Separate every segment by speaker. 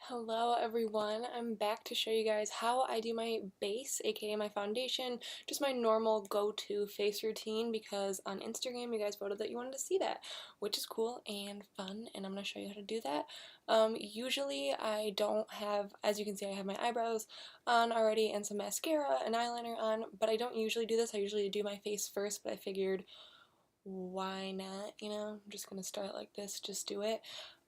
Speaker 1: Hello everyone, I'm back to show you guys how I do my base, aka my foundation, just my normal go-to face routine because on Instagram you guys voted that you wanted to see that, which is cool and fun, and I'm going to show you how to do that. Usually I don't have, as you can see, I have my eyebrows on already and some mascara and eyeliner on, but I don't usually do this. I usually do my face first, but I figured why not, I'm just gonna start like this, just do it.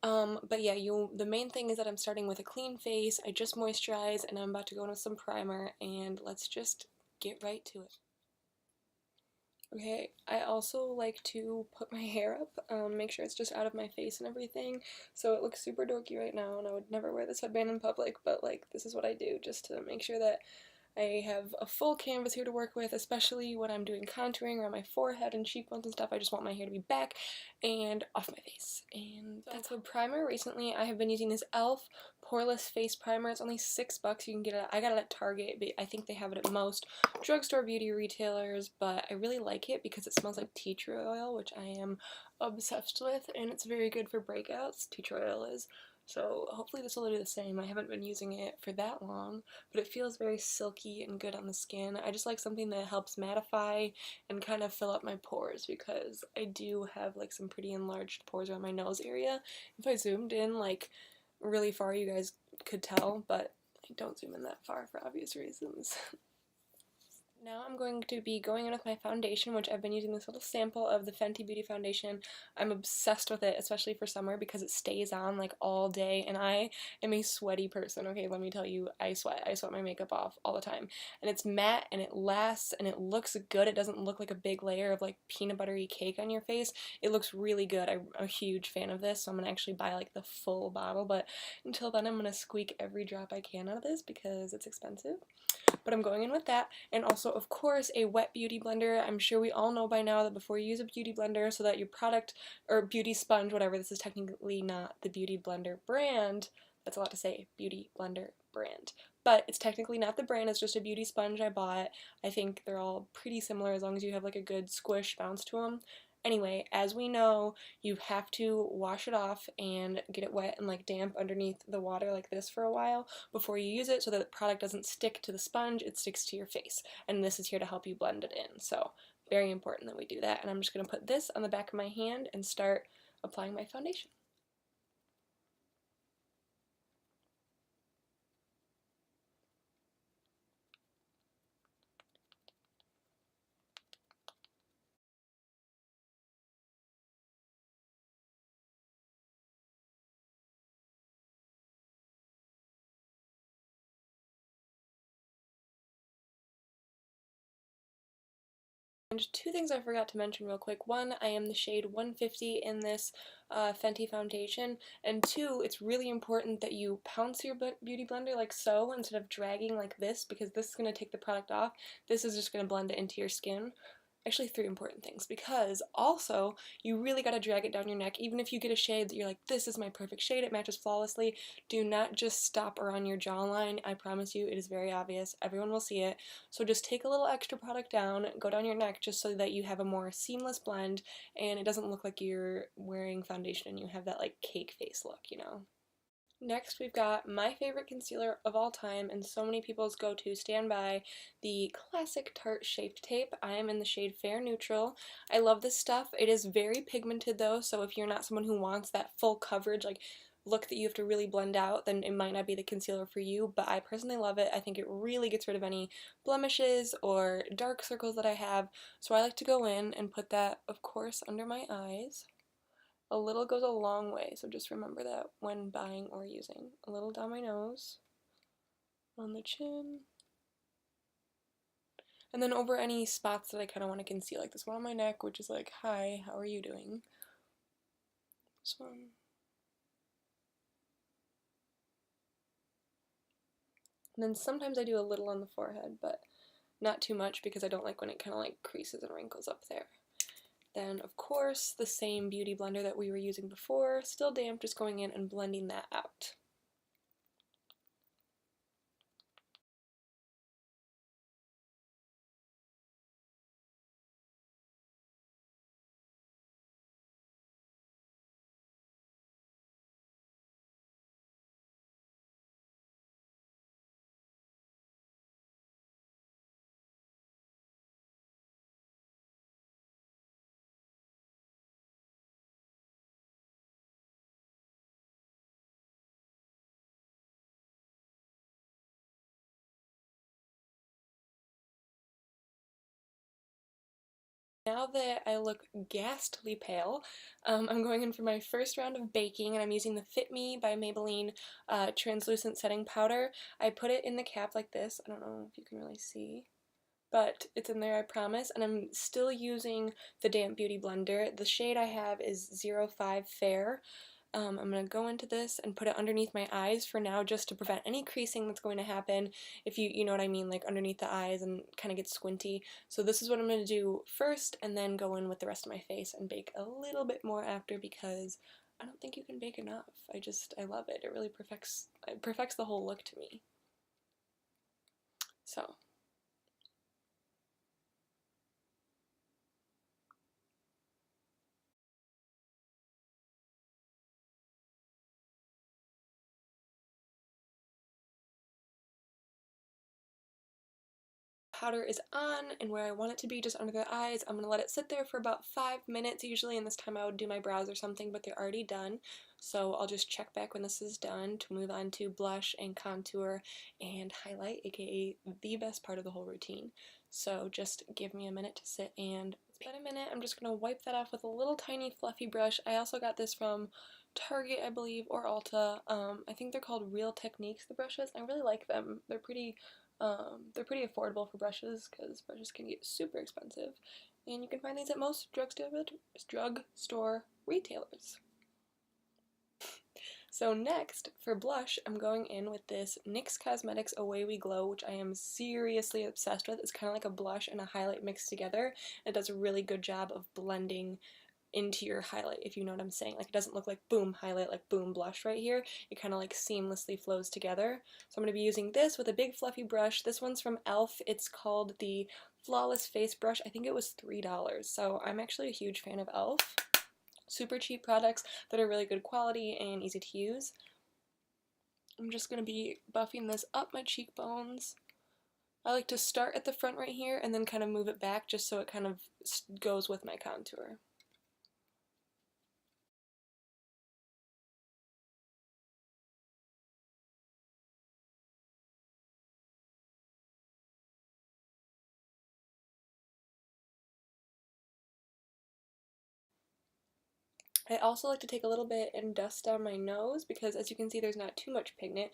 Speaker 1: But yeah, the main thing is that I'm starting with a clean face. I just moisturize and I'm about to go in with some primer, and let's just get right to it. Okay, I also like to put my hair up, make sure it's just out of my face and everything, so it looks super dorky right now, and I would never wear this headband in public, but like, this is what I do just to make sure that I have a full canvas here to work with, especially when I'm doing contouring around my forehead and cheekbones and stuff. I just want my hair to be back and off my face. And that's a primer. Recently, I have been using this e.l.f. Poreless Face Primer. It's only $6. You can get it. I got it at Target, but I think they have it at most drugstore beauty retailers. But I really like it because it smells like tea tree oil, which I am obsessed with, and it's very good for breakouts. Tea tree oil is. So hopefully this will do the same. I haven't been using it for that long, but it feels very silky and good on the skin. I just like something that helps mattify and kind of fill up my pores because I do have like some pretty enlarged pores around my nose area. If I zoomed in like really far, you guys could tell, but I don't zoom in that far for obvious reasons. Now I'm going to be going in with my foundation, which I've been using this little sample of the Fenty Beauty foundation. I'm obsessed with it, especially for summer, because it stays on like all day, and I am a sweaty person. Okay, let me tell you, I sweat. I sweat my makeup off all the time. And it's matte, and it lasts, and it looks good. It doesn't look like a big layer of like peanut buttery cake on your face. It looks really good. I'm a huge fan of this, so I'm going to actually buy like the full bottle, but until then I'm going to squeak every drop I can out of this because it's expensive. But I'm going in with that, and also of course a wet beauty blender. I'm sure we all know by now that before you use a beauty blender, so that your product, or beauty sponge, whatever, this is technically not the beauty blender brand, that's a lot to say, beauty blender brand, but it's technically not the brand, it's just a beauty sponge I bought. I think they're all pretty similar as long as you have like a good squish bounce to them. Anyway, as we know, you have to wash it off and get it wet and like damp underneath the water like this for a while before you use it, so that the product doesn't stick to the sponge, it sticks to your face. And this is here to help you blend it in. So very important that we do that. And I'm just going to put this on the back of my hand and start applying my foundation. And two things I forgot to mention real quick. One, I am the shade 150 in this Fenty foundation. And two, it's really important that you pounce your beauty blender like so instead of dragging like this, because this is going to take the product off. This is just going to blend it into your skin. Actually, three important things, because also you really got to drag it down your neck. Even if you get a shade that you're like, this is my perfect shade, it matches flawlessly, do not just stop around your jawline. I promise you, it is very obvious. Everyone will see it. So just take a little extra product down, go down your neck, just so that you have a more seamless blend and it doesn't look like you're wearing foundation and you have that like cake face look. Next, we've got my favorite concealer of all time, and so many people's go-to, stand by, the classic Tarte Shape Tape. I am in the shade Fair Neutral. I love this stuff. It is very pigmented though, so if you're not someone who wants that full coverage, like look that you have to really blend out, then it might not be the concealer for you, but I personally love it. I think it really gets rid of any blemishes or dark circles that I have, so I like to go in and put that, of course, under my eyes. A little goes a long way, so just remember that when buying or using. A little down my nose, on the chin, and then over any spots that I kind of want to conceal, like this one on my neck, which is like, hi, how are you doing? This one. And then sometimes I do a little on the forehead, but not too much because I don't like when it kind of like creases and wrinkles up there. Then, of course, the same beauty blender that we were using before, still damp, just going in and blending that out. Now that I look ghastly pale, I'm going in for my first round of baking, and I'm using the Fit Me by Maybelline translucent setting powder. I put it in the cap like this. I don't know if you can really see, but it's in there, I promise. And I'm still using the Damp Beauty blender. The shade I have is 05 Fair. I'm going to go into this and put it underneath my eyes for now, just to prevent any creasing that's going to happen if you know what I mean, like underneath the eyes and kind of get squinty. So this is what I'm going to do first, and then go in with the rest of my face and bake a little bit more after, because I don't think you can bake enough. I love it. It really perfects the whole look to me. So powder is on and where I want it to be, just under the eyes. I'm going to let it sit there for about 5 minutes usually, and this time I would do my brows or something, but they're already done. So I'll just check back when this is done to move on to blush and contour and highlight, aka the best part of the whole routine. So just give me a minute to sit, and it's been a minute. I'm just going to wipe that off with a little tiny fluffy brush. I also got this from Target, I believe, or Ulta. I think they're called Real Techniques, the brushes. I really like them. They're pretty affordable for brushes, because brushes can get super expensive, and you can find these at most drugstore retailers. So next, for blush, I'm going in with this NYX Cosmetics Away We Glow, which I am seriously obsessed with. It's kind of like a blush and a highlight mixed together. It does a really good job of blending into your highlight, if you know what I'm saying. Like, it doesn't look like boom highlight, like boom blush right here. It kind of like seamlessly flows together. So I'm going to be using this with a big fluffy brush. This one's from e.l.f. It's called the Flawless Face Brush. I think it was $3. So I'm actually a huge fan of e.l.f. Super cheap products that are really good quality and easy to use. I'm just going to be buffing this up my cheekbones. I like to start at the front right here and then kind of move it back, just so it kind of goes with my contour. I also like to take a little bit and dust down my nose, because as you can see, there's not too much pigment.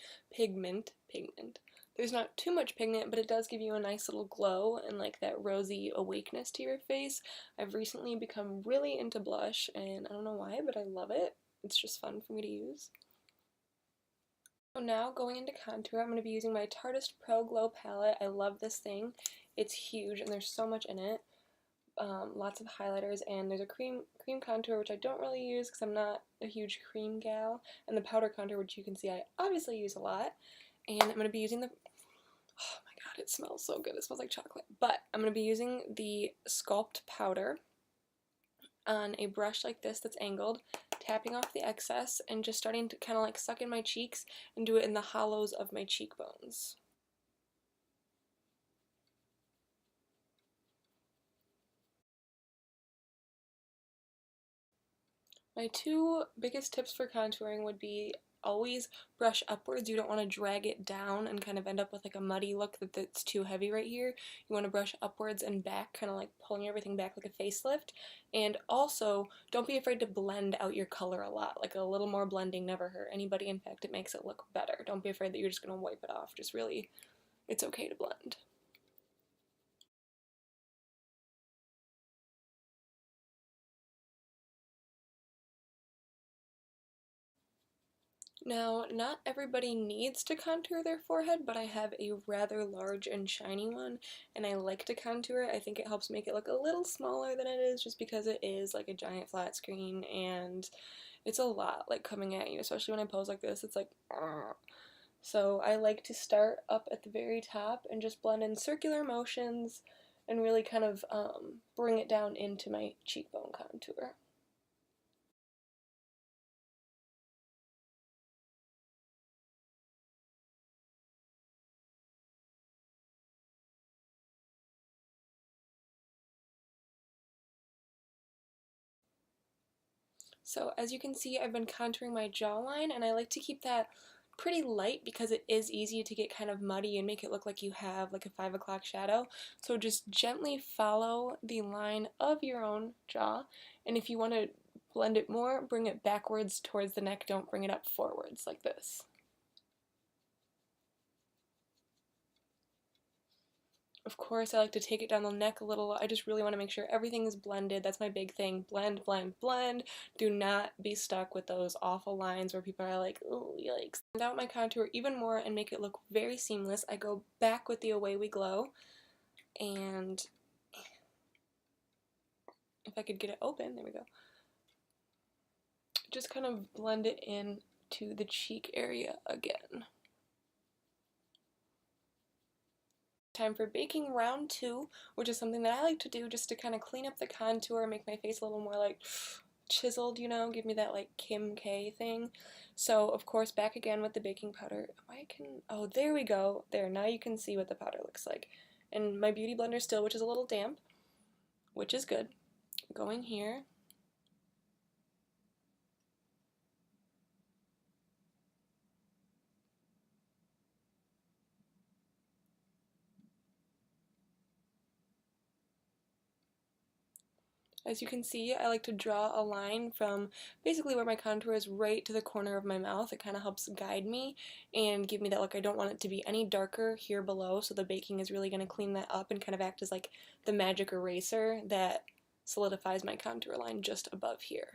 Speaker 1: There's not too much pigment, but it does give you a nice little glow and like that rosy awakeness to your face. I've recently become really into blush, and I don't know why, but I love it. It's just fun for me to use. So now going into contour, I'm going to be using my Tarteist Pro Glow palette. I love this thing. It's huge and there's so much in it. Lots of highlighters, and there's a cream contour, which I don't really use because I'm not a huge cream gal, and the powder contour, which you can see I obviously use a lot. And I'm going to be using the, oh my god, it smells so good, it smells like chocolate, but I'm going to be using the Sculpt powder on a brush like this that's angled, tapping off the excess, and just starting to kind of like suck in my cheeks and do it in the hollows of my cheekbones. My two biggest tips for contouring would be always brush upwards. You don't want to drag it down and kind of end up with like a muddy look that's too heavy right here. You want to brush upwards and back, kind of like pulling everything back like a facelift. And also, don't be afraid to blend out your color a lot. Like, a little more blending never hurt anybody. In fact, it makes it look better. Don't be afraid that you're just going to wipe it off. Just really, it's okay to blend. Now, not everybody needs to contour their forehead, but I have a rather large and shiny one, and I like to contour it. I think it helps make it look a little smaller than it is, just because it is like a giant flat screen, and it's a lot like coming at you, especially when I pose like this. It's like, argh. So I like to start up at the very top and just blend in circular motions and really kind of bring it down into my cheekbone contour. So as you can see, I've been contouring my jawline, and I like to keep that pretty light because it is easy to get kind of muddy and make it look like you have like a 5 o'clock shadow. So just gently follow the line of your own jaw, and if you want to blend it more, bring it backwards towards the neck, don't bring it up forwards like this. Of course, I like to take it down the neck a little. I just really want to make sure everything is blended. That's my big thing. Blend, blend, blend. Do not be stuck with those awful lines where people are like, oh, yikes. Blend out my contour even more and make it look very seamless. I go back with the Away We Glow, and if I could get it open, there we go. Just kind of blend it in to the cheek area again. Time for baking round 2, which is something that I like to do just to kind of clean up the contour, make my face a little more like chiseled, you know, give me that like Kim K thing. So of course back again with the baking powder. Oh, there we go. There, now you can see what the powder looks like. And my beauty blender still, which is a little damp, which is good. Going here. As you can see, I like to draw a line from basically where my contour is right to the corner of my mouth. It kind of helps guide me and give me that look. I don't want it to be any darker here below, so the baking is really going to clean that up and kind of act as like the magic eraser that solidifies my contour line just above here.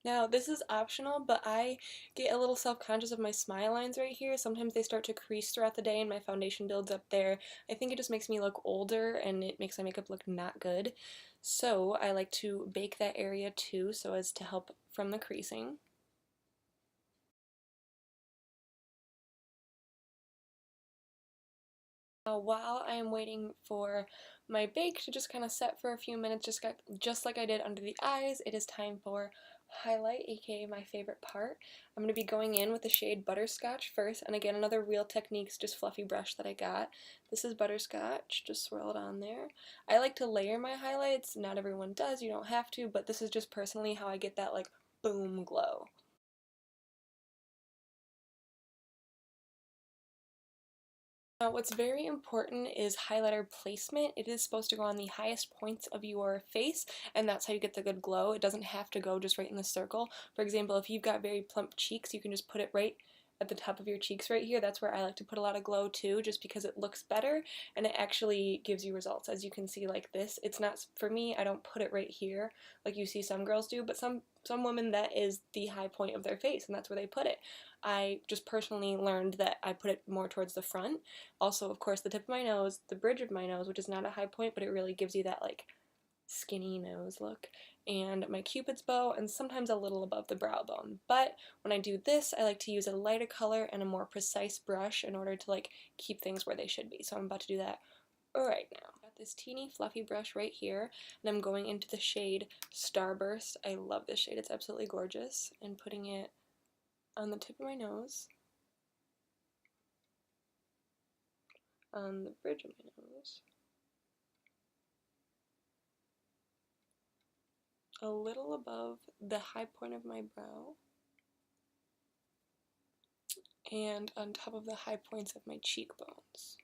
Speaker 1: Now, this is optional, but I get a little self-conscious of my smile lines right here. Sometimes they start to crease throughout the day and my foundation builds up there. I think it just makes me look older and it makes my makeup look not good. So I like to bake that area too so as to help from the creasing. Now, while I am waiting for my bake to just kind of set for a few minutes, just like I did under the eyes, it is time for highlight, aka my favorite part. I'm going to be going in with the shade Butterscotch first, and again, another Real Techniques just fluffy brush that I got. This is Butterscotch, just swirl it on there. I like to layer my highlights, not everyone does, you don't have to, but this is just personally how I get that like boom glow. Now, what's very important is highlighter placement. It is supposed to go on the highest points of your face, and that's how you get the good glow. It doesn't have to go just right in the circle. For example, if you've got very plump cheeks, you can just put it right at the top of your cheeks right here. That's where I like to put a lot of glow too, just because it looks better and it actually gives you results. As you can see like this, it's not, for me, I don't put it right here like you see some girls do, but some women that is the high point of their face and that's where they put it. I just personally learned that I put it more towards the front. Also, of course, the tip of my nose, the bridge of my nose, which is not a high point, but it really gives you that like skinny nose look, and my cupid's bow, and sometimes a little above the brow bone. But when I do this, I like to use a lighter color and a more precise brush in order to like keep things where they should be. So I'm about to do that right now. Got this teeny fluffy brush right here, and I'm going into the shade Starburst. I love this shade, it's absolutely gorgeous, and putting it on the tip of my nose, on the bridge of my nose, a little above the high point of my brow, and on top of the high points of my cheekbones.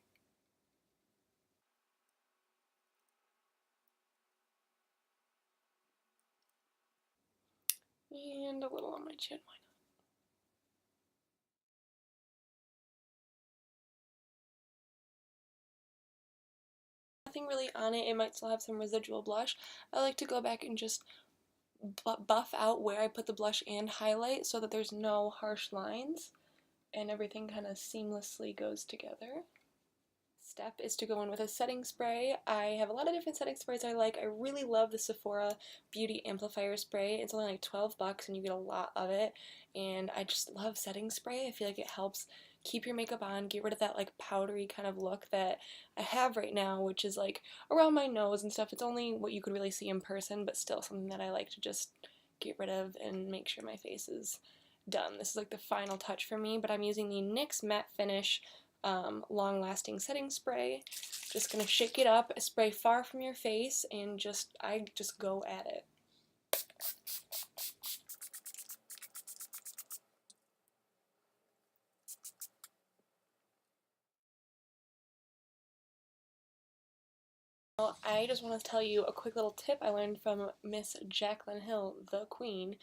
Speaker 1: And a little on my chin, why not? Nothing really on it, it might still have some residual blush. I like to go back and just buff out where I put the blush and highlight so that there's no harsh lines and everything kind of seamlessly goes together. Step is to go in with a setting spray. I have a lot of different setting sprays I like. I really love the Sephora Beauty Amplifier Spray. It's only like 12 bucks and you get a lot of it, and I just love setting spray. I feel like it helps keep your makeup on, get rid of that like powdery kind of look that I have right now, which is like around my nose and stuff. It's only what you could really see in person, but still something that I like to just get rid of and make sure my face is done. This is like the final touch for me, but I'm using the NYX Matte Finish long-lasting setting spray. Just gonna shake it up, spray far from your face, and I just go at it. Well, I just want to tell you a quick little tip I learned from Miss Jaclyn Hill, the queen,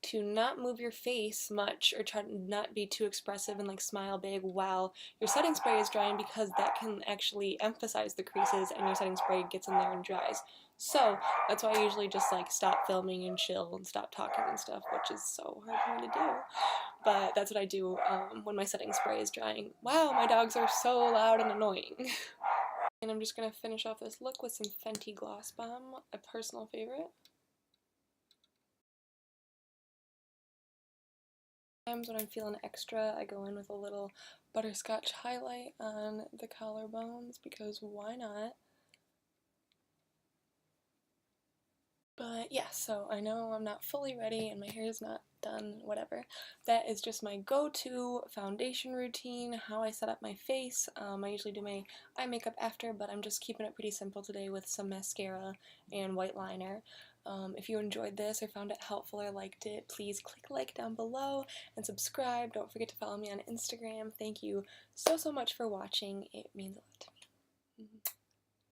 Speaker 1: to not move your face much or try to not be too expressive and like smile big while your setting spray is drying, because that can actually emphasize the creases and your setting spray gets in there and dries. So that's why I usually just like stop filming and chill and stop talking and stuff, which is so hard for me to do. But that's what I do when my setting spray is drying. Wow, my dogs are so loud and annoying. And I'm just going to finish off this look with some Fenty Gloss Bomb, a personal favorite. Sometimes when I'm feeling extra, I go in with a little butterscotch highlight on the collarbones, because why not? But yeah, so I know I'm not fully ready and my hair is not done, whatever. That is just my go-to foundation routine, how I set up my face. I usually do my eye makeup after, but I'm just keeping it pretty simple today with some mascara and white liner. If you enjoyed this or found it helpful or liked it, please click like down below and subscribe. Don't forget to follow me on Instagram. Thank you so much for watching. It means a lot to me.